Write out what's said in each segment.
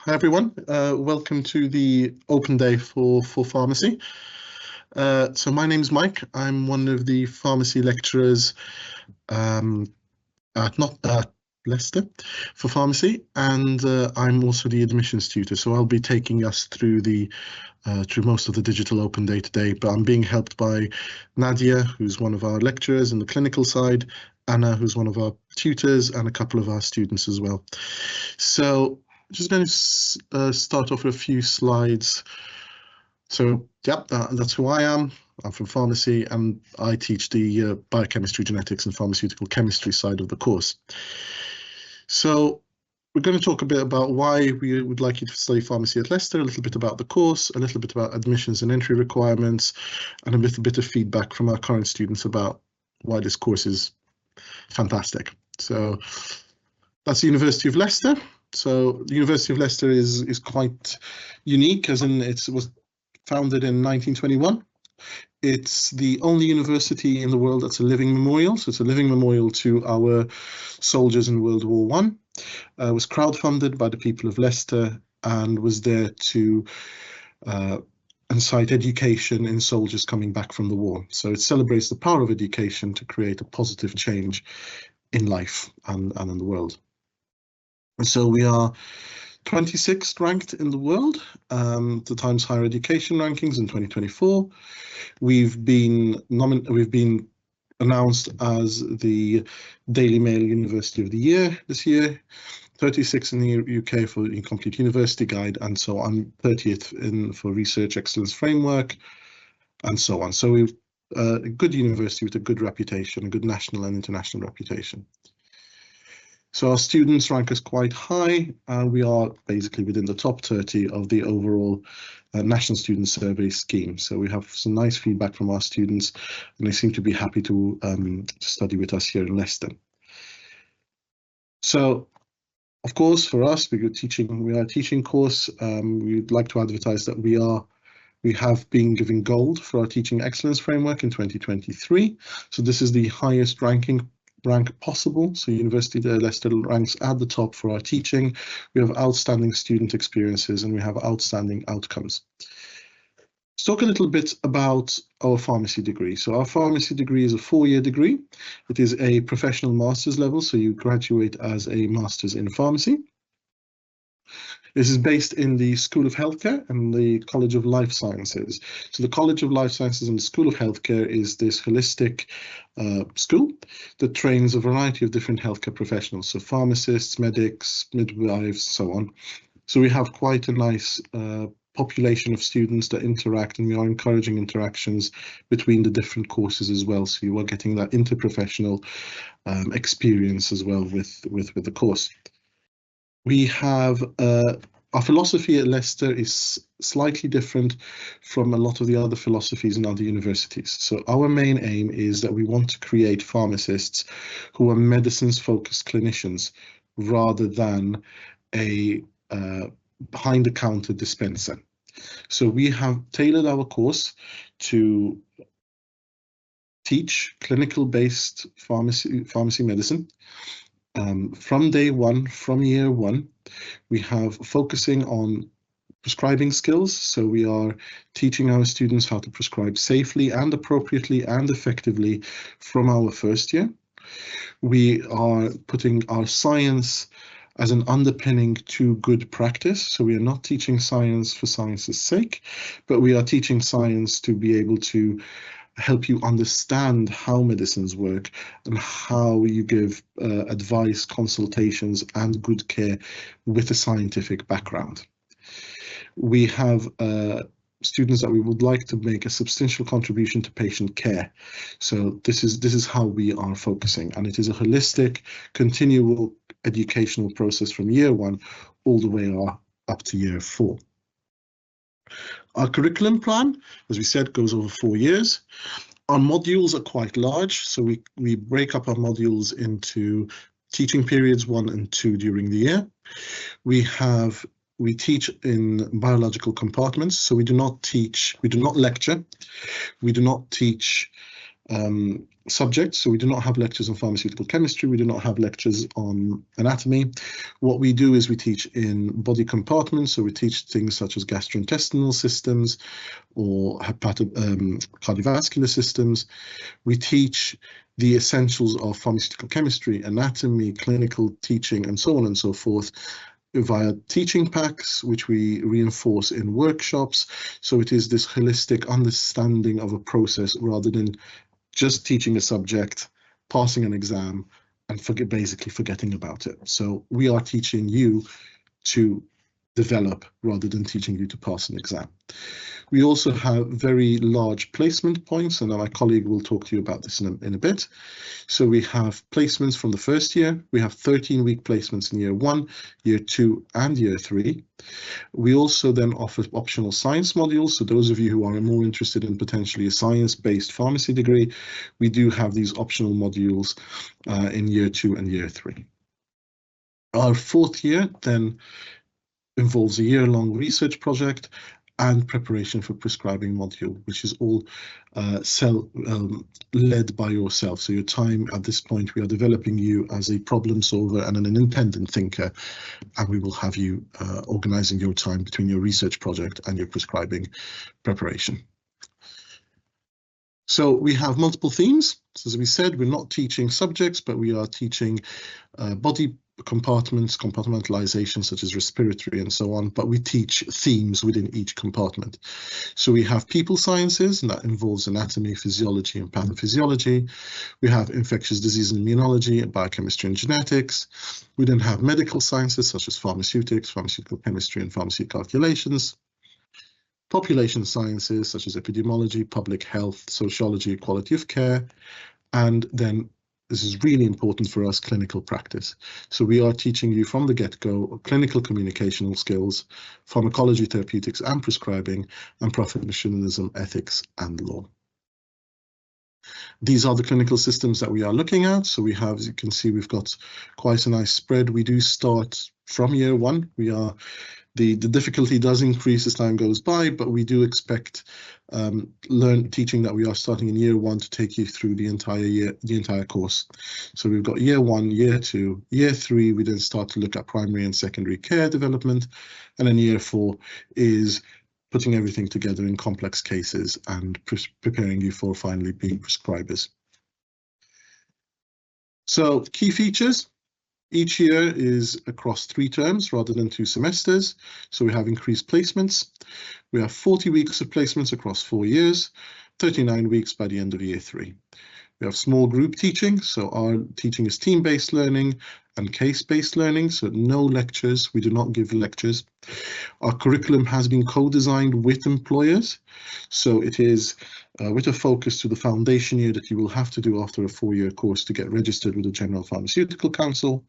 Hi everyone, welcome to the open day for pharmacy. So my name's Mike. I'm one of the pharmacy lecturers at Leicester for pharmacy, and I'm also the admissions tutor. So I'll be taking us through through most of the digital open day today. But I'm being helped by Nadia, who's one of our lecturers in the clinical side, Anna, who's one of our tutors, and a couple of our students as well. So just going to start off with a few slides. So, that's who I am. I'm from pharmacy, and I teach the biochemistry, genetics, and pharmaceutical chemistry side of the course. So, we're going to talk a bit about why we would like you to study pharmacy at Leicester, a little bit about the course, a little bit about admissions and entry requirements, and a little bit of feedback from our current students about why this course is fantastic. So, that's the University of Leicester. So the University of Leicester is quite unique, as in it was founded in 1921. It's the only university in the world that's a living memorial. So it's a living memorial to our soldiers in World War One. It was crowdfunded by the people of Leicester and was there to incite education in soldiers coming back from the war. So it celebrates the power of education to create a positive change in life and in the world. So we are 26th ranked in the world, the Times Higher Education rankings in 2024. We've been announced as the Daily Mail University of the Year this year, 36th in the UK for Incomplete University Guide, and so on, 30th for Research Excellence Framework, and so on. So we've a good university with a good reputation, a good national and international reputation. So our students rank us quite high, and we are basically within the top 30 of the overall National Student Survey scheme. So we have some nice feedback from our students, and they seem to be happy to study with us here in Leicester. So, of course, for us, we are a teaching course. We'd like to advertise that we have been given gold for our Teaching Excellence Framework in 2023. So this is the highest rank possible. So University of Leicester ranks at the top for our teaching. We have outstanding student experiences and we have outstanding outcomes. Let's talk a little bit about our pharmacy degree. So our pharmacy degree is a 4-year degree. It is a professional master's level, so you graduate as a master's in pharmacy. This is based in the School of Healthcare and the College of Life Sciences. So the College of Life Sciences and the School of Healthcare is this holistic school that trains a variety of different healthcare professionals, so pharmacists, medics, midwives, so on. So we have quite a nice population of students that interact, and we are encouraging interactions between the different courses as well. So you are getting that interprofessional experience as well with the course. We have our philosophy at Leicester is slightly different from a lot of the other philosophies in other universities. So our main aim is that we want to create pharmacists who are medicines-focused clinicians rather than a behind-the-counter dispenser. So we have tailored our course to teach clinical-based pharmacy medicine. From day one, from year one, we have focusing on prescribing skills. So we are teaching our students how to prescribe safely and appropriately and effectively from our first year. We are putting our science as an underpinning to good practice. So we are not teaching science for science's sake, but we are teaching science to be able to help you understand how medicines work and how you give advice, consultations, and good care with a scientific background. We have students that we would like to make a substantial contribution to patient care. So this is how we are focusing, and it is a holistic, continual educational process from year one all the way up to year 4. Our curriculum plan, as we said, goes over 4 years. Our modules are quite large, so we break up our modules into teaching periods 1 and 2 during the year. We teach in biological compartments, so we do not lecture, we do not teach subjects. So we do not have lectures on pharmaceutical chemistry. We do not have lectures on anatomy. What we do is we teach in body compartments. So we teach things such as gastrointestinal systems or cardiovascular systems. We teach the essentials of pharmaceutical chemistry, anatomy, clinical teaching, and so on and so forth via teaching packs, which we reinforce in workshops. So it is this holistic understanding of a process rather than just teaching a subject, passing an exam, and basically forgetting about it. So we are teaching you to develop rather than teaching you to pass an exam. We also have very large placement points, and my colleague will talk to you about this in a bit. So we have placements from the first year. We have 13-week placements in year 1, year 2, and year 3. We also then offer optional science modules. So those of you who are more interested in potentially a science-based pharmacy degree, we do have these optional modules in year 2 and year 3. Our 4th year then involves a year-long research project and preparation for prescribing module, which is all led by yourself. So your time at this point, we are developing you as a problem solver and an independent thinker, and we will have you organizing your time between your research project and your prescribing preparation. So we have multiple themes. So as we said, we're not teaching subjects, but we are teaching body compartments, compartmentalization, such as respiratory and so on, but we teach themes within each compartment. So we have people sciences, and that involves anatomy, physiology, and pathophysiology. We have infectious disease and immunology, biochemistry and genetics. We then have medical sciences, such as pharmaceutics, pharmaceutical chemistry, and pharmacy calculations. Population sciences, such as epidemiology, public health, sociology, quality of care, and then this is really important for us, clinical practice. So we are teaching you from the get-go clinical communicational skills, pharmacology, therapeutics, and prescribing, and professionalism, ethics, and law. These are the clinical systems that we are looking at. So we have, as you can see, we've got quite a nice spread. We do start from year 1. The difficulty does increase as time goes by, but we do expect teaching that we are starting in year 1 to take you through the entire year, the entire course. So we've got year 1, year 2, year 3, we then start to look at primary and secondary care development, and then year 4 is putting everything together in complex cases and preparing you for finally being prescribers. So key features. Each year is across 3 terms rather than 2 semesters. So we have increased placements. We have 40 weeks of placements across 4 years, 39 weeks by the end of year 3. We have small group teaching. So our teaching is team-based learning and case-based learning. So no lectures. We do not give lectures. Our curriculum has been co-designed with employers. So it is with a focus to the foundation year that you will have to do after a 4-year course to get registered with the General Pharmaceutical Council.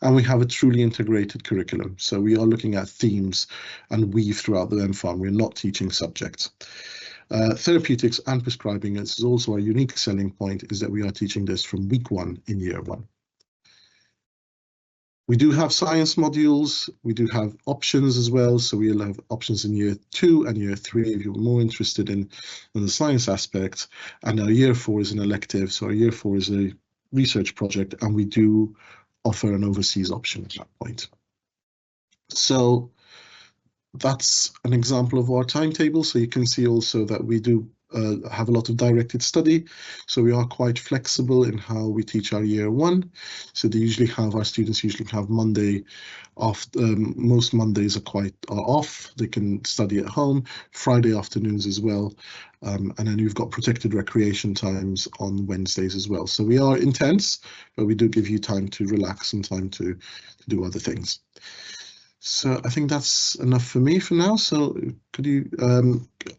And we have a truly integrated curriculum. So we are looking at themes and weave throughout the MPharm. We're not teaching subjects. Therapeutics and prescribing, this is also a unique selling point, is that we are teaching this from week 1 in year 1. We do have science modules. We do have options as well. So we'll have options in year 2 and year 3 if you're more interested in the science aspect. And our year 4 is an elective. So our year 4 is a research project, and we do offer an overseas option at that point. So that's an example of our timetable. So you can see also that we do have a lot of directed study. So we are quite flexible in how we teach our year 1. So our students usually have Monday off. Most Mondays are off. They can study at home, Friday afternoons as well. And then you've got protected recreation times on Wednesdays as well. So we are intense, but we do give you time to relax and time to do other things. So I think that's enough for me for now. So could you,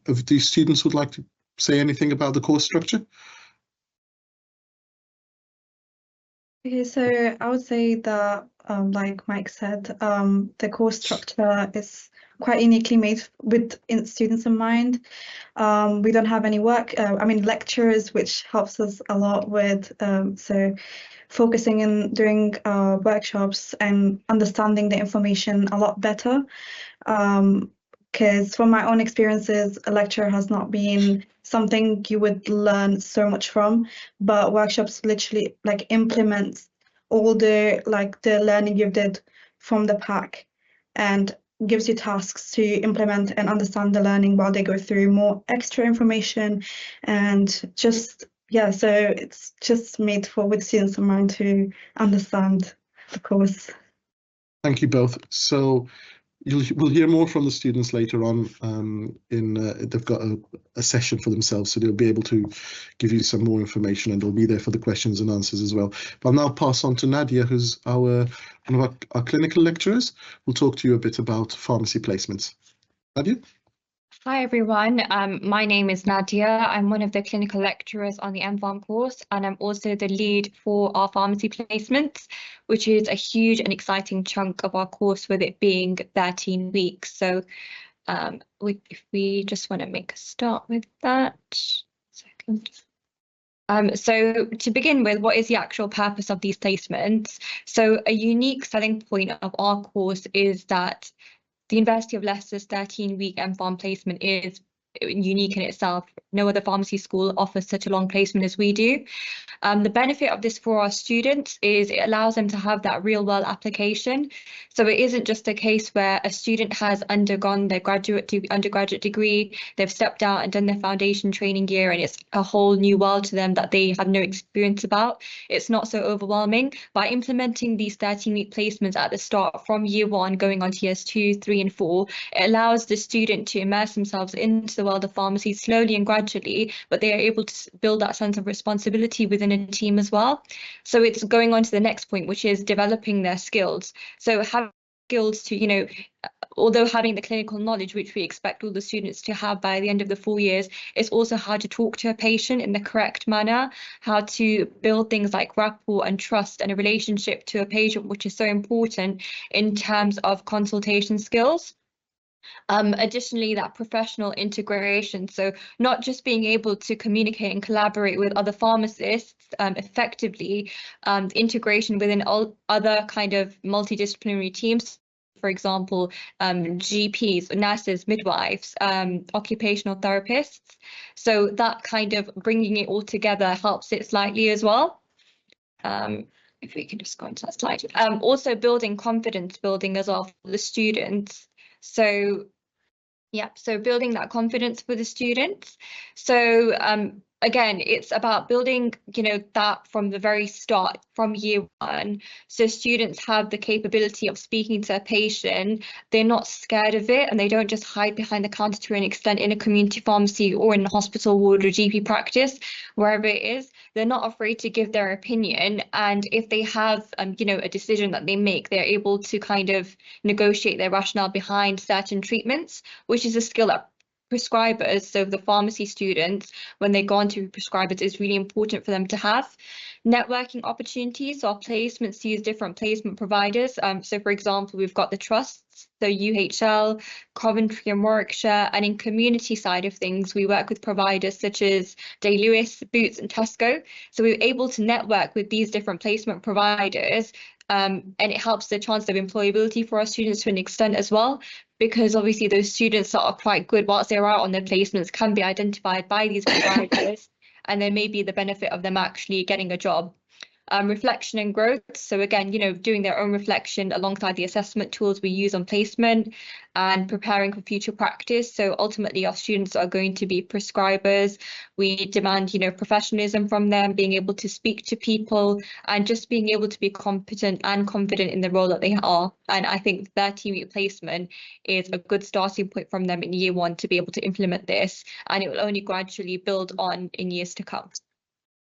if the students would like to say anything about the course structure? Okay, so I would say that, like Mike said, the course structure is quite uniquely made with students in mind. We don't have any lectures, which helps us a lot with so focusing in doing workshops and understanding the information a lot better. because from my own experiences, a lecture has not been something you would learn so much from, but workshops literally like implement all the learning you did from the pack and gives you tasks to implement and understand the learning while they go through more extra information and just yeah, so it's just made for with students in mind to understand the course. Thank you both. So we'll hear more from the students later on. They've got a session for themselves, so they'll be able to give you some more information, and they'll be there for the questions and answers as well. But I'll now pass on to Nadia, who's one of our clinical lecturers. We'll talk to you a bit about pharmacy placements. Nadia? Hi everyone, my name is Nadia. I'm one of the clinical lecturers on the MPharm course, and I'm also the lead for our pharmacy placements, which is a huge and exciting chunk of our course, with it being 13 weeks. So if we just want to make a start with that. Second. So to begin with, what is the actual purpose of these placements? So a unique selling point of our course is that the University of Leicester's 13-week MPharm placement is unique in itself. No other pharmacy school offers such a long placement as we do. The benefit of this for our students is it allows them to have that real-world application. So it isn't just a case where a student has undergone their undergraduate degree, they've stepped out and done their foundation training year, and it's a whole new world to them that they have no experience about. It's not so overwhelming. By implementing these 13-week placements at the start from year 1 going on to years 2, 3 and 4, it allows the student to immerse themselves into the world of pharmacy slowly and gradually, but they are able to build that sense of responsibility within a team as well. So it's going on to the next point, which is developing their skills. So having skills to, although having the clinical knowledge, which we expect all the students to have by the end of the 4 years, it's also how to talk to a patient in the correct manner, how to build things like rapport and trust and a relationship to a patient, which is so important in terms of consultation skills. Additionally, that professional integration, so not just being able to communicate and collaborate with other pharmacists effectively, integration within all other kind of multidisciplinary teams, for example, GPs, nurses, midwives, occupational therapists. So that kind of bringing it all together helps it slightly as well. If we can just go into that slide. Also building confidence building as well for the students. So yeah, so building that confidence for the students. So again, it's about building, that from the very start, from year 1. So students have the capability of speaking to a patient. They're not scared of it, and they don't just hide behind the counter to an extent in a community pharmacy or in a hospital ward or GP practice, wherever it is. They're not afraid to give their opinion. And if they have, a decision that they make, they're able to kind of negotiate their rationale behind certain treatments, which is a skill that prescribers, so the pharmacy students, when they go on to prescribers, is really important for them to have. Networking opportunities, or placements, use different placement providers. So for example, we've got the trusts, so UHL, Coventry and Warwickshire, and in community side of things, we work with providers such as Day Lewis, Boots and Tesco. So we're able to network with these different placement providers, and it helps the chance of employability for our students to an extent as well, because obviously those students that are quite good whilst they're out on their placements can be identified by these providers, and there may be the benefit of them actually getting a job. Reflection and growth. So again, doing their own reflection alongside the assessment tools we use on placement and preparing for future practice. So ultimately our students are going to be prescribers. We demand, professionalism from them, being able to speak to people and just being able to be competent and confident in the role that they are. And I think their 13-week placement is a good starting point from them in year 1 to be able to implement this, and it will only gradually build on in years to come.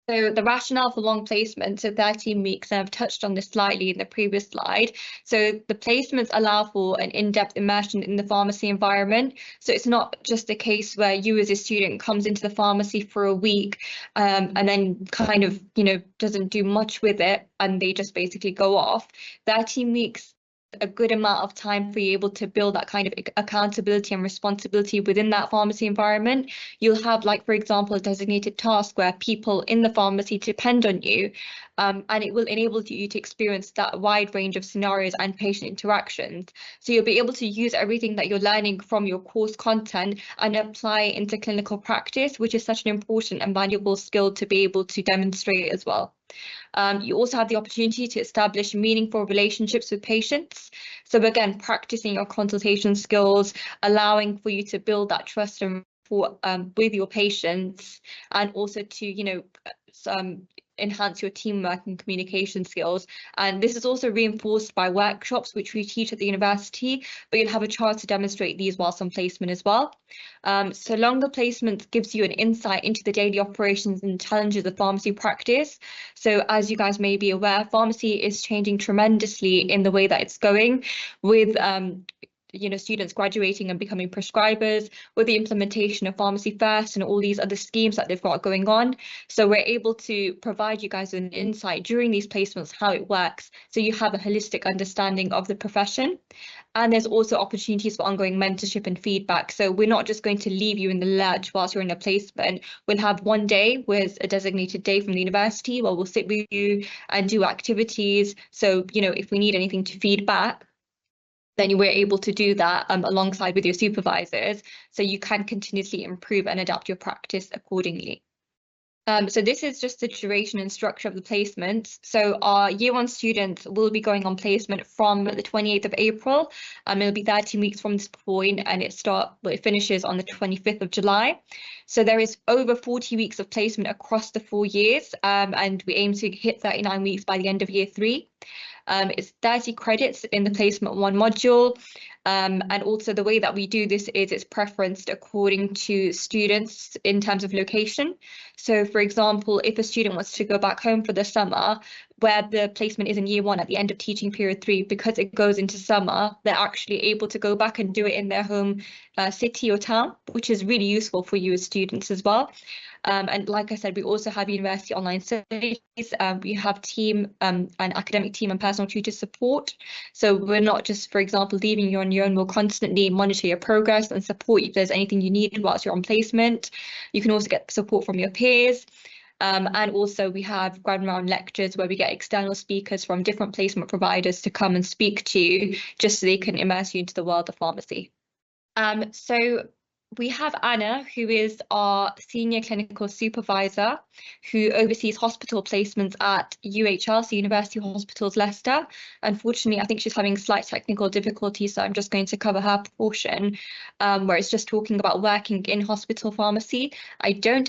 So the rationale for long placement, so 13 weeks, and I've touched on this slightly in the previous slide. So the placements allow for an in-depth immersion in the pharmacy environment. So it's not just a case where you as a student comes into the pharmacy for a week and then kind of, doesn't do much with it and they just basically go off. 13 weeks a good amount of time for you able to build that kind of accountability and responsibility within that pharmacy environment. You'll have, like, for example, a designated task where people in the pharmacy depend on you, and it will enable you to experience that wide range of scenarios and patient interactions. So you'll be able to use everything that you're learning from your course content and apply it into clinical practice, which is such an important and valuable skill to be able to demonstrate as well. You also have the opportunity to establish meaningful relationships with patients. So again, practicing your consultation skills, allowing for you to build that trust and rapport with your patients, and also to, enhance your teamwork and communication skills. And this is also reinforced by workshops, which we teach at the university, but you'll have a chance to demonstrate these whilst on placement as well. So longer placement gives you an insight into the daily operations and challenges of pharmacy practice. So as you guys may be aware, pharmacy is changing tremendously in the way that it's going, with students graduating and becoming prescribers, with the implementation of Pharmacy First and all these other schemes that they've got going on. So we're able to provide you guys an insight during these placements, how it works, so you have a holistic understanding of the profession. And there's also opportunities for ongoing mentorship and feedback. So we're not just going to leave you in the lurch whilst you're in a placement. We'll have one day with a designated day from the university where we'll sit with you and do activities. So, if we need anything to feedback, then we're able to do that alongside with your supervisors, so you can continuously improve and adapt your practice accordingly. So this is just the duration and structure of the placements. So our year 1 students will be going on placement from the 28th of April. It'll be 13 weeks from this point, and it finishes on the 25th of July. So there is over 40 weeks of placement across the 4 years, and we aim to hit 39 weeks by the end of year 3. It's 30 credits in the placement 1 module. And also the way that we do this is it's preferenced according to students in terms of location. So for example, if a student wants to go back home for the summer, where the placement is in year 1 at the end of teaching period 3, because it goes into summer, they're actually able to go back and do it in their home city or town, which is really useful for you as students as well. And like I said, we also have university online studies. We have team and academic team and personal tutor support. So we're not just, for example, leaving you on your own. We'll constantly monitor your progress and support you if there's anything you need whilst you're on placement. You can also get support from your peers. And also we have grand round lectures where we get external speakers from different placement providers to come and speak to you, just so they can immerse you into the world of pharmacy. So we have Anna, who is our senior clinical supervisor, who oversees hospital placements at UHL, so University Hospitals Leicester. Unfortunately, I think she's having slight technical difficulties, so I'm just going to cover her portion, where it's just talking about working in hospital pharmacy. I don't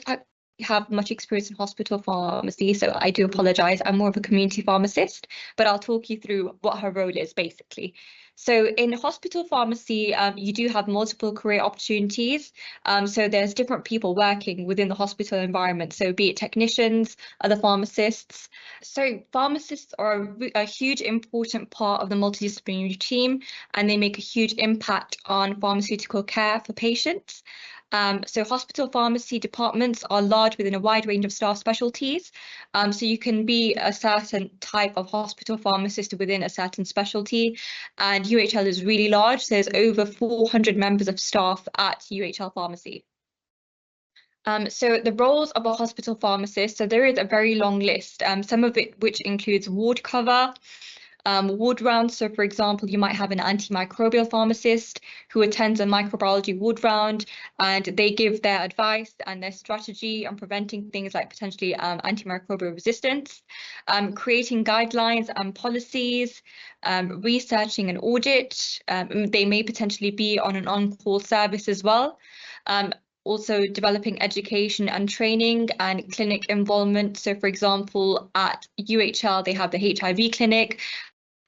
have much experience in hospital pharmacy, so I do apologise. I'm more of a community pharmacist, but I'll talk you through what her role is basically. So in hospital pharmacy, you do have multiple career opportunities. So there's different people working within the hospital environment. So be it technicians, other pharmacists. So pharmacists are a huge important part of the multidisciplinary team, and they make a huge impact on pharmaceutical care for patients. So hospital pharmacy departments are large within a wide range of staff specialties. So you can be a certain type of hospital pharmacist within a certain specialty. And UHL is really large. There's over 400 members of staff at UHL Pharmacy. So the roles of a hospital pharmacist, so there is a very long list, some of it which includes ward cover, ward rounds. So for example, you might have an antimicrobial pharmacist who attends a microbiology ward round, and they give their advice and their strategy on preventing things like potentially antimicrobial resistance, creating guidelines and policies, researching an audit. They may potentially be on an on-call service as well. Also developing education and training and clinic involvement. So for example, at UHL, they have the HIV clinic,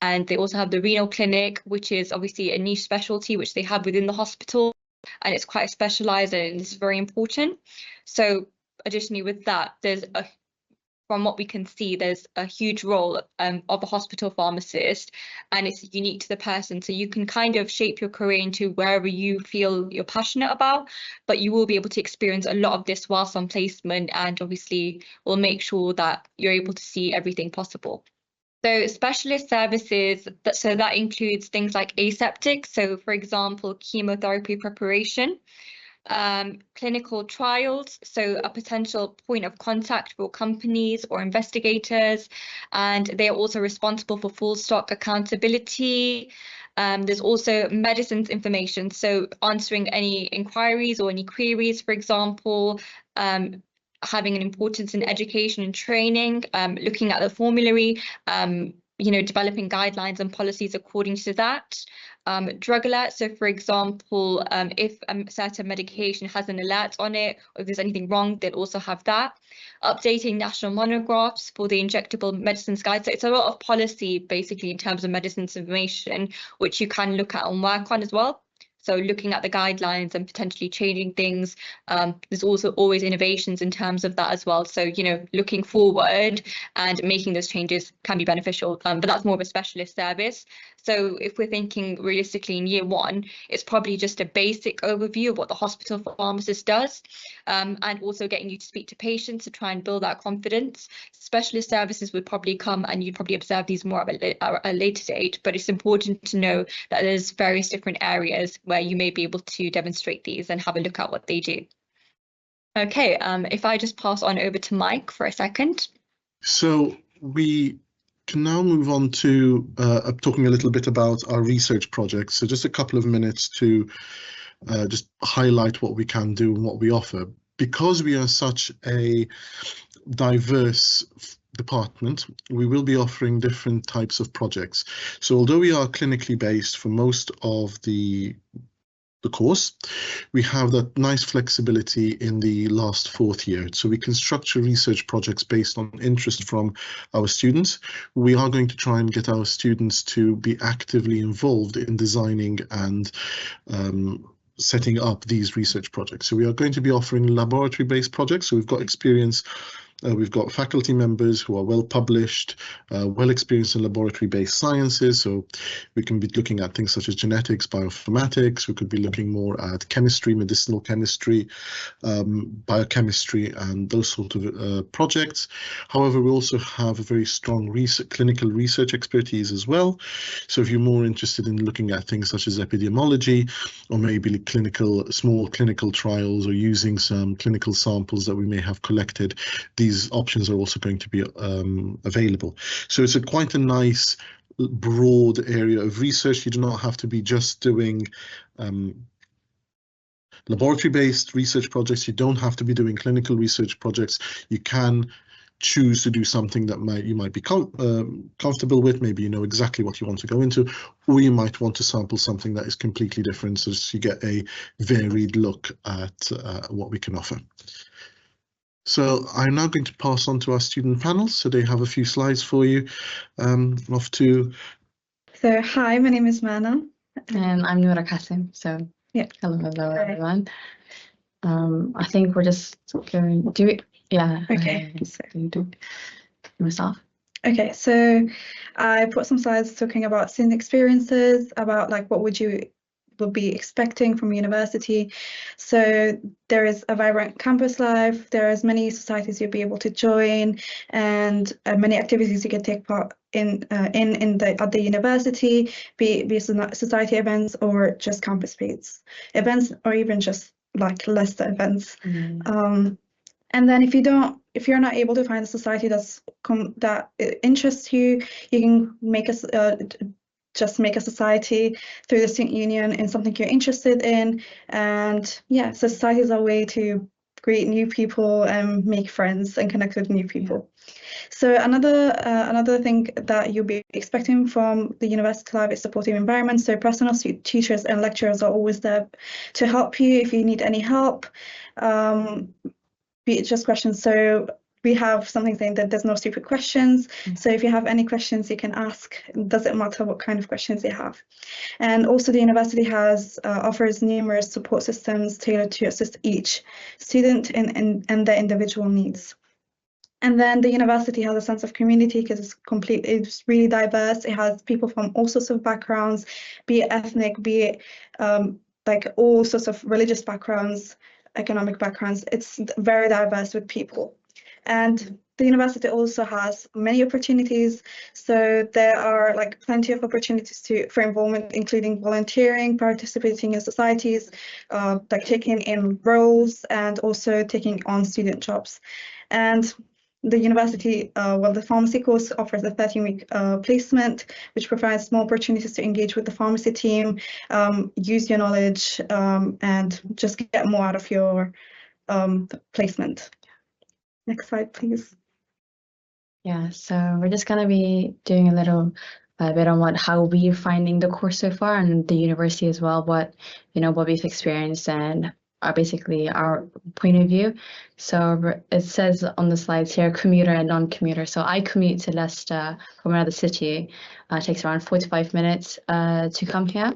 and they also have the renal clinic, which is obviously a niche specialty which they have within the hospital, and it's quite specialized and it's very important. So additionally with that, from what we can see, there's a huge role of a hospital pharmacist, and it's unique to the person. So you can kind of shape your career into wherever you feel you're passionate about, but you will be able to experience a lot of this whilst on placement, and obviously we'll make sure that you're able to see everything possible. So specialist services, that includes things like aseptic, so for example, chemotherapy preparation, clinical trials, so a potential point of contact for companies or investigators, and they are also responsible for full stock accountability. There's also medicines information, so answering any inquiries or any queries, for example, having an importance in education and training, looking at the formulary, developing guidelines and policies according to that. Drug alert, so for example, if a certain medication has an alert on it, or if there's anything wrong, they'll also have that. Updating national monographs for the injectable medicines guide. So it's a lot of policy basically in terms of medicines information, which you can look at and work on as well. So looking at the guidelines and potentially changing things. There's also always innovations in terms of that as well. So, looking forward and making those changes can be beneficial, but that's more of a specialist service. So if we're thinking realistically in year one, it's probably just a basic overview of what the hospital pharmacist does, and also getting you to speak to patients to try and build that confidence. Specialist services would probably come, and you'd probably observe these more at a later date, but it's important to know that there's various different areas where you may be able to demonstrate these and have a look at what they do. Okay, if I just pass on over to Mike for a second. So we can now move on to talking a little bit about our research projects. So just a couple of minutes to just highlight what we can do and what we offer. Because we are such a diverse department, we will be offering different types of projects. So although we are clinically based for most of the course, we have that nice flexibility in the last fourth year. So we can structure research projects based on interest from our students. We are going to try and get our students to be actively involved in designing and setting up these research projects. So we are going to be offering laboratory-based projects. So we've got experience. We've got faculty members who are well published, well experienced in laboratory-based sciences. So we can be looking at things such as genetics, bioinformatics. We could be looking more at chemistry, medicinal chemistry, biochemistry, and those sort of projects. However, we also have a very strong clinical research expertise as well. So if you're more interested in looking at things such as epidemiology, or maybe small clinical trials, or using some clinical samples that we may have collected, these options are also going to be available. So it's quite a nice broad area of research. You do not have to be just doing laboratory-based research projects. You don't have to be doing clinical research projects. You can choose to do something that you might be comfortable with. Maybe you know exactly what you want to go into, or you might want to sample something that is completely different, so you get a varied look at what we can offer. So I'm now going to pass on to our student panel. So they have a few slides for you. So hi, my name is Mana. And I'm Noura Qasim. So yeah, hello everyone. I think we're just going to do it. Yeah. Okay. Do myself. Okay, so I put some slides talking about student experiences, about like what would you be expecting from university. So there is a vibrant campus life, there is many societies you'll be able to join, and many activities you can take part in at the university, be society events or just campus-based events, or even just like Leicester events. And then if you're not able to find a society that interests you, you can just make a society through the student union in something you're interested in. And yeah, so society is a way to greet new people and make friends and connect with new people. So another thing that you'll be expecting from the university life is supportive environment. So personal teachers and lecturers are always there to help you if you need any help. Be it just questions. So we have something saying that there's no stupid questions. So if you have any questions, you can ask. It doesn't matter what kind of questions you have. And also the university offers numerous support systems tailored to assist each student and their individual needs. And then the university has a sense of community because it's really diverse. It has people from all sorts of backgrounds, be it ethnic, be it like all sorts of religious backgrounds, economic backgrounds. It's very diverse with people. And the university also has many opportunities. So there are like plenty of opportunities for involvement, including volunteering, participating in societies, like taking in roles, and also taking on student jobs. And the university, the pharmacy course offers a 13-week placement, which provides more opportunities to engage with the pharmacy team, use your knowledge, and just get more out of your placement. Next slide, please. Yeah, so we're just gonna be doing a little bit on how we're finding the course so far, and the university as well, what we've experienced and basically our point of view. So it says on the slides here, commuter and non-commuter. So I commute to Leicester from another city. It takes around 45 minutes to come here.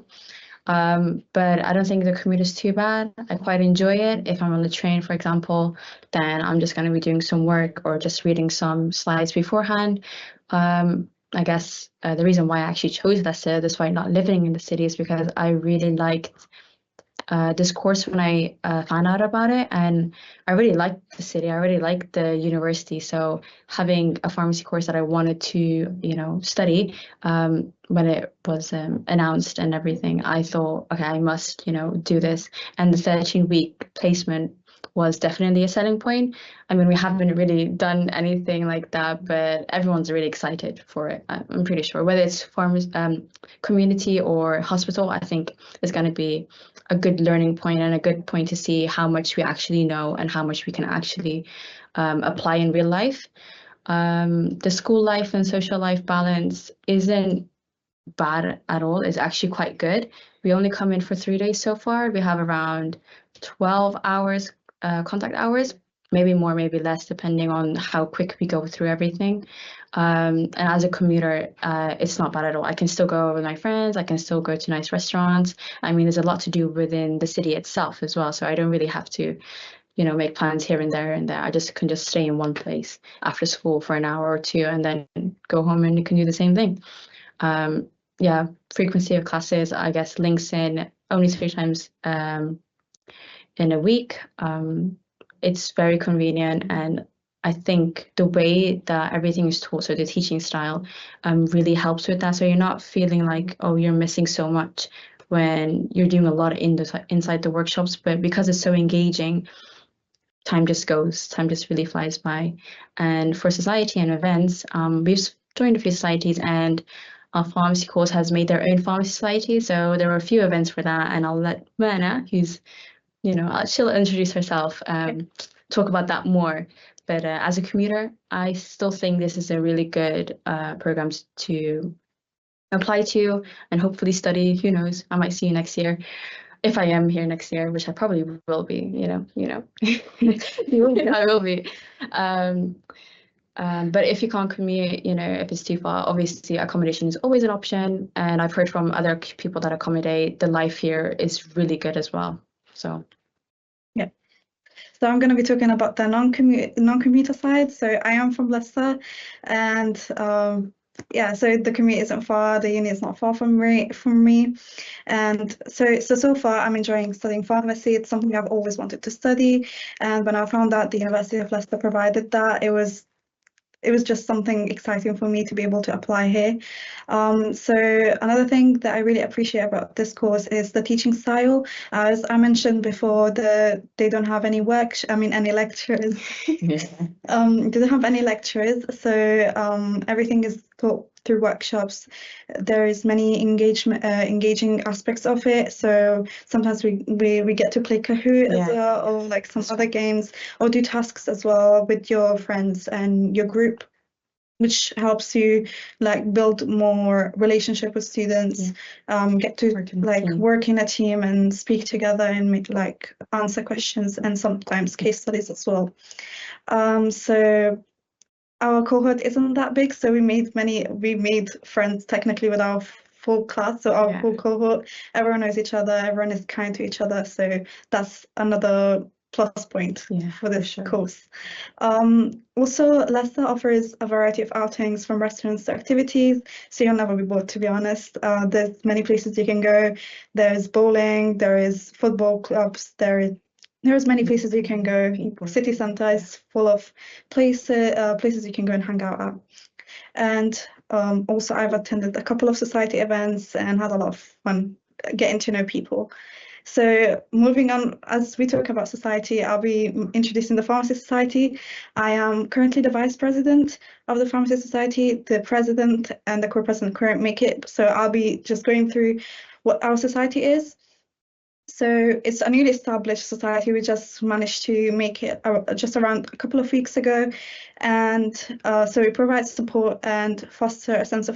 But I don't think the commute is too bad. I quite enjoy it. If I'm on the train, for example, then I'm just going to be doing some work or just reading some slides beforehand. I guess the reason why I actually chose Leicester, despite not living in the city, is because I really liked this course when I found out about it, and I really liked the city. I really liked the university. So having a pharmacy course that I wanted to, study, when it was announced and everything, I thought, okay, I must, do this. And the 13-week placement was definitely a selling point. I mean, we haven't really done anything like that, but everyone's really excited for it. I'm pretty sure, whether it's community or hospital, I think it's going to be a good learning point and a good point to see how much we actually know and how much we can actually apply in real life. The school life and social life balance isn't bad at all. It's actually quite good. We only come in for 3 days so far. We have around 12 hours contact hours, maybe more, maybe less, depending on how quick we go through everything. And as a commuter, it's not bad at all. I can still go with my friends. I can still go to nice restaurants. I mean, there's a lot to do within the city itself as well. So I don't really have to, make plans here and there and there. I can just stay in one place after school for an hour or two and then go home and you can do the same thing. Yeah, frequency of classes, I guess, links in only 3 times in a week. It's very convenient, and I think the way that everything is taught, so the teaching style, really helps with that. So you're not feeling like, oh, you're missing so much when you're doing a lot inside the workshops, but because it's so engaging, time just really flies by. And for society and events, we've joined a few societies, and our pharmacy course has made their own pharmacy society. So there were a few events for that, and I'll let Myrna, who's she'll introduce herself, talk about that more. But as a commuter, I still think this is a really good program to apply to and hopefully study. Who knows? I might see you next year. If I am here next year, which I probably will be, You will be. I will be. But if you can't commute, if it's too far, obviously accommodation is always an option. And I've heard from other people that accommodate, the life here is really good as well. So yeah. So I'm going to be talking about the non-commuter side. So I am from Leicester, and yeah, so the commute isn't far, the uni is not far from me. And so far I'm enjoying studying pharmacy. It's something I've always wanted to study. And when I found out the University of Leicester provided that, it was just something exciting for me to be able to apply here. So another thing that I really appreciate about this course is the teaching style. As I mentioned before, they don't have any any lecturers. yeah. They don't have any lecturers, so everything is taught through workshops. There is many engaging aspects of it. So sometimes we get to play Kahoot as well, or like some other games, or do tasks as well with your friends and your group, which helps you like build more relationship with students, get to work in a team and speak together and make answer questions and sometimes case studies as well. So our cohort isn't that big, so we made friends technically with our full class. So our full cohort, everyone knows each other, everyone is kind to each other. So that's another plus point for this course. Also, Leicester offers a variety of outings, from restaurants to activities, so you'll never be bored, to be honest. There's many places you can go. There's bowling, there is football clubs, there is there's many places you can go. City centre is full of places you can go and hang out at. And also I've attended a couple of society events and had a lot of fun getting to know people. So moving on, as we talk about society, I'll be introducing the Pharmacy Society. I am currently the Vice President of the Pharmacy Society. The President and the Co-President couldn't make it, so I'll be just going through what our society is. So it's a newly established society. We just managed to make it just around a couple of weeks ago, and so we provide support and foster a sense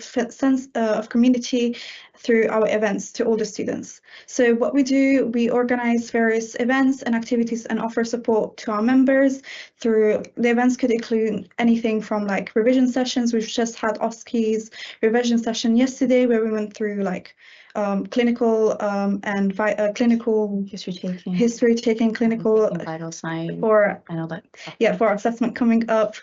of community through our events to all the students. So what we do, we organize various events and activities and offer support to our members through the events. Could include anything from like revision sessions. We've just had OSCE's revision session yesterday where we went through like clinical and clinical history taking, clinical vital signs for and all that stuff. Yeah, for assessment coming up.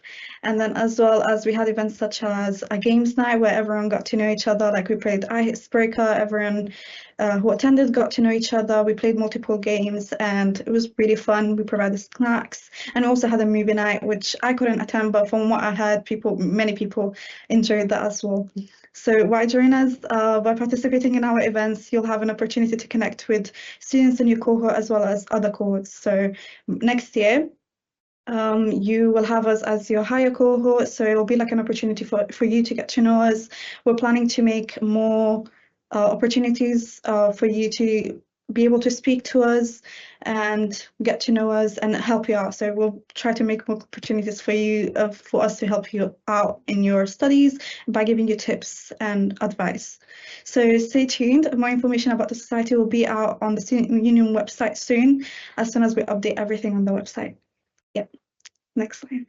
And then as well as we had events such as a games night where everyone got to know each other. Like we played Icebreaker, everyone who attended got to know each other. We played multiple games and it was really fun. We provided snacks and also had a movie night, which I couldn't attend, but from what I heard, many people enjoyed that as well. So why join us? By participating in our events, you'll have an opportunity to connect with students in your cohort as well as other cohorts. So next year, you will have us as your higher cohort, so it will be like an opportunity for you to get to know us. We're planning to make more opportunities for you to be able to speak to us and get to know us and help you out. So we'll try to make more opportunities for you, for us to help you out in your studies by giving you tips and advice. So stay tuned. More information about the society will be out on the Student Union website soon, as soon as we update everything on the website. Yep. Next slide.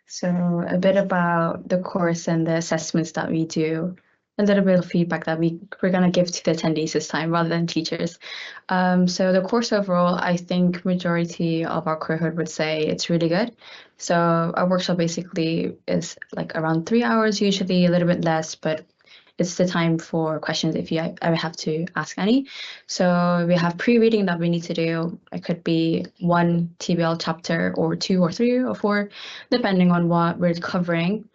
So a bit about the course and the assessments that we do. A little bit of feedback that we're going to give to the attendees this time rather than teachers. So the course overall, I think majority of our cohort would say it's really good. So our workshop basically is like around 3 hours, usually a little bit less, but it's the time for questions if you ever have to ask any. So we have pre-reading that we need to do. It could be 1 TBL chapter or 2 or 3 or 4, depending on what we're covering.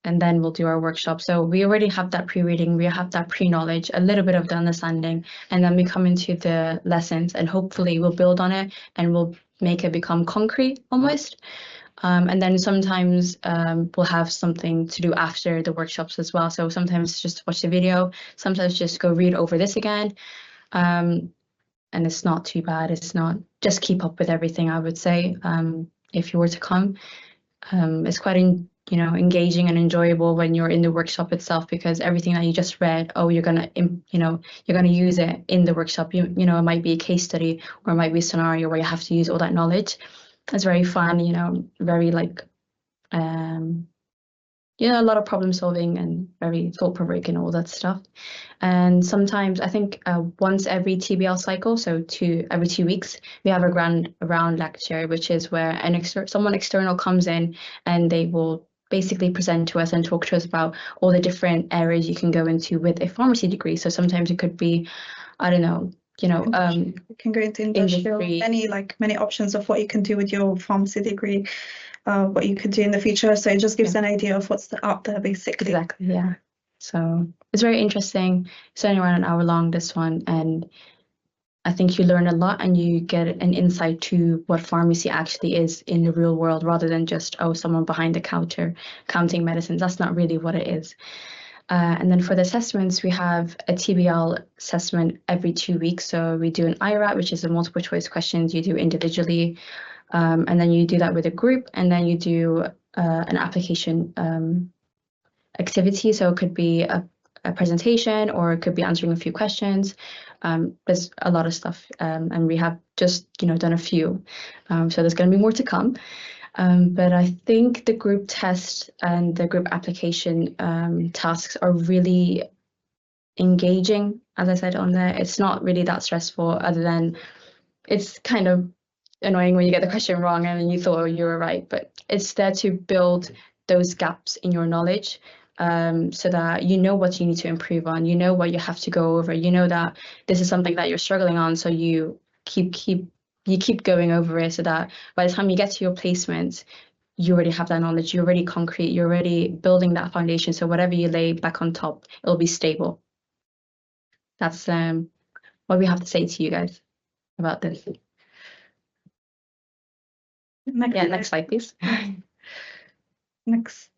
And then we'll do our workshop. So we already have that pre-reading, we have that pre-knowledge, a little bit of the understanding, and then we come into the lessons and hopefully we'll build on it and we'll make it become concrete almost. And then sometimes we'll have something to do after the workshops as well. So sometimes just watch the video, sometimes just go read over this again. And it's not too bad. It's not, just keep up with everything, I would say, if you were to come. It's quite engaging and enjoyable when you're in the workshop itself, because everything that you just read, you're gonna use it in the workshop. It might be a case study or it might be a scenario where you have to use all that knowledge. It's very fun, very like a lot of problem solving and very thought-provoking, all that stuff. And sometimes I think once every TBL cycle, so every 2 weeks, we have a grand round lecture, which is where someone external comes in and they will basically present to us and talk to us about all the different areas you can go into with a pharmacy degree. So sometimes it could be, I don't know, you can go into industrial, many options of what you can do with your pharmacy degree, what you could do in the future. So it just gives an idea of what's out there, basically. Exactly, yeah. So it's very interesting. It's only around an hour long, this one, and I think you learn a lot and you get an insight to what pharmacy actually is in the real world, rather than just, someone behind the counter counting medicines. That's not really what it is. And then for the assessments, we have a TBL assessment every 2 weeks. So we do an IRAT, which is a multiple choice questions you do individually. And then you do that with a group, and then you do an application activity. So it could be a presentation or it could be answering a few questions. There's a lot of stuff, and we have just done a few. So there's going to be more to come. But I think the group test and the group application tasks are really engaging, as I said on there. It's not really that stressful, other than it's kind of annoying when you get the question wrong and you thought you were right, but it's there to build those gaps in your knowledge, so that you know what you need to improve on, you know what you have to go over, you know that this is something that you're struggling on, so you keep going over it, so that by the time you get to your placement, you already have that knowledge, you're already concrete, you're already building that foundation. So whatever you lay back on top, it'll be stable. That's what we have to say to you guys about this. Next slide, please. Next.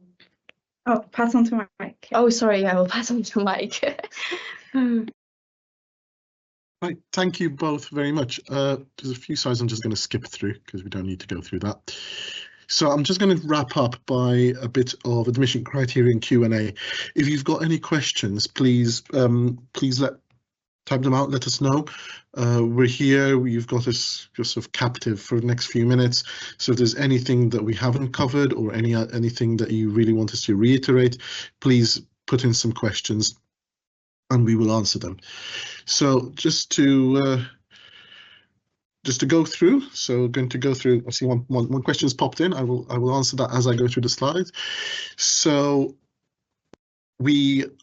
Oh, pass on to Mike. Oh, sorry, yeah, we'll pass on to Mike. Right, thank you both very much. There's a few slides I'm just going to skip through because we don't need to go through that. So I'm just going to wrap up by a bit of admission criteria and Q&A. If you've got any questions, please type them out, let us know. We're here, you've got us sort of captive for the next few minutes. So if there's anything that we haven't covered or anything that you really want us to reiterate, please put in some questions and we will answer them. So just to go through, so going to go through, I see one question's popped in. I will answer that as I go through the slides. So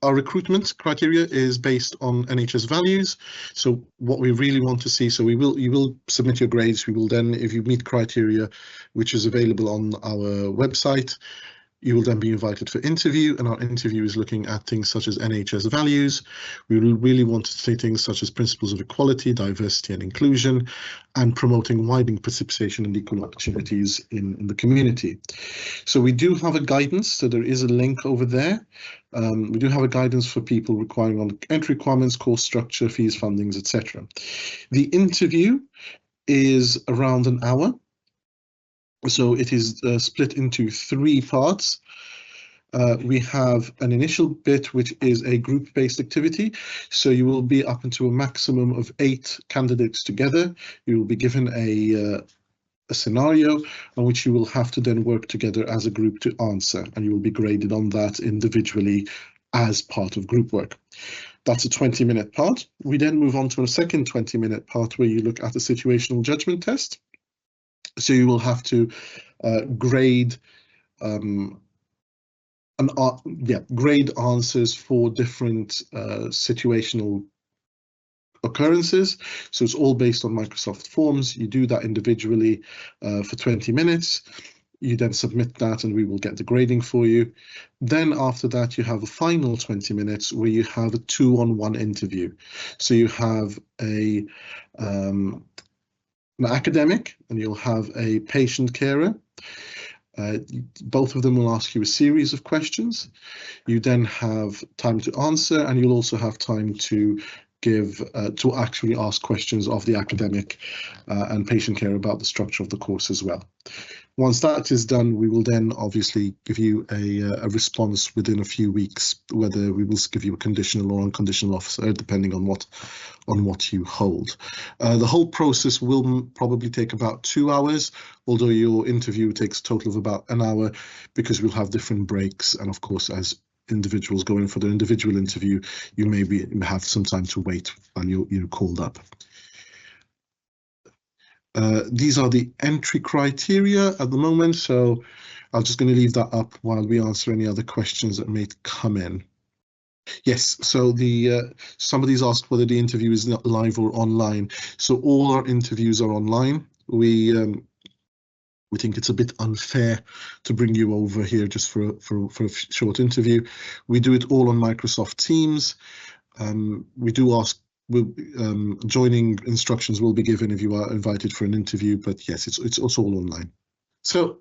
our recruitment criteria is based on NHS values. So what we really want to see, so you will submit your grades. We will then, if you meet criteria, which is available on our website, you will then be invited for interview, and our interview is looking at things such as NHS values. We will really want to say things such as principles of equality, diversity and inclusion, and promoting widening participation and equal opportunities in the community. So we do have a guidance, so there is a link over there. We do have a guidance for people requiring on entry requirements, course structure, fees, fundings, etc. The interview is around an hour. So it is split into 3 parts. We have an initial bit, which is a group-based activity. So you will be up into a maximum of 8 candidates together. You will be given a scenario on which you will have to then work together as a group to answer, and you will be graded on that individually as part of group work. That's a 20-minute part. We then move on to a second 20-minute part where you look at a situational judgment test. So you will have to grade grade answers for different situational occurrences. So it's all based on Microsoft Forms. You do that individually for 20 minutes. You then submit that and we will get the grading for you. Then after that, you have a final 20 minutes where you have a 2-on-1 interview. So you have an academic and you'll have a patient carer. Both of them will ask you a series of questions. You then have time to answer, and you'll also have time to actually ask questions of the academic and patient care about the structure of the course as well. Once that is done, we will then obviously give you a response within a few weeks, whether we will give you a conditional or unconditional offer, depending on what you hold. The whole process will probably take about 2 hours, although your interview takes a total of about an hour, because we'll have different breaks. And of course, as individuals going for the individual interview, you may have some time to wait while you're called up. These are the entry criteria at the moment, so I'm just going to leave that up while we answer any other questions that may come in. Yes, so somebody's asked whether the interview is not live or online. So all our interviews are online. We think it's a bit unfair to bring you over here just for a short interview. We do it all on Microsoft Teams. We do ask, joining instructions will be given if you are invited for an interview, but yes, it's also all online. So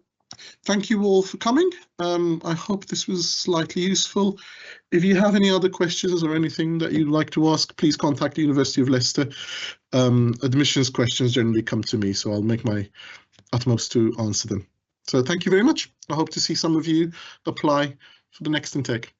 thank you all for coming. I hope this was slightly useful. If you have any other questions or anything that you'd like to ask, please contact the University of Leicester. Admissions questions generally come to me, so I'll make my utmost to answer them. So thank you very much. I hope to see some of you apply for the next intake.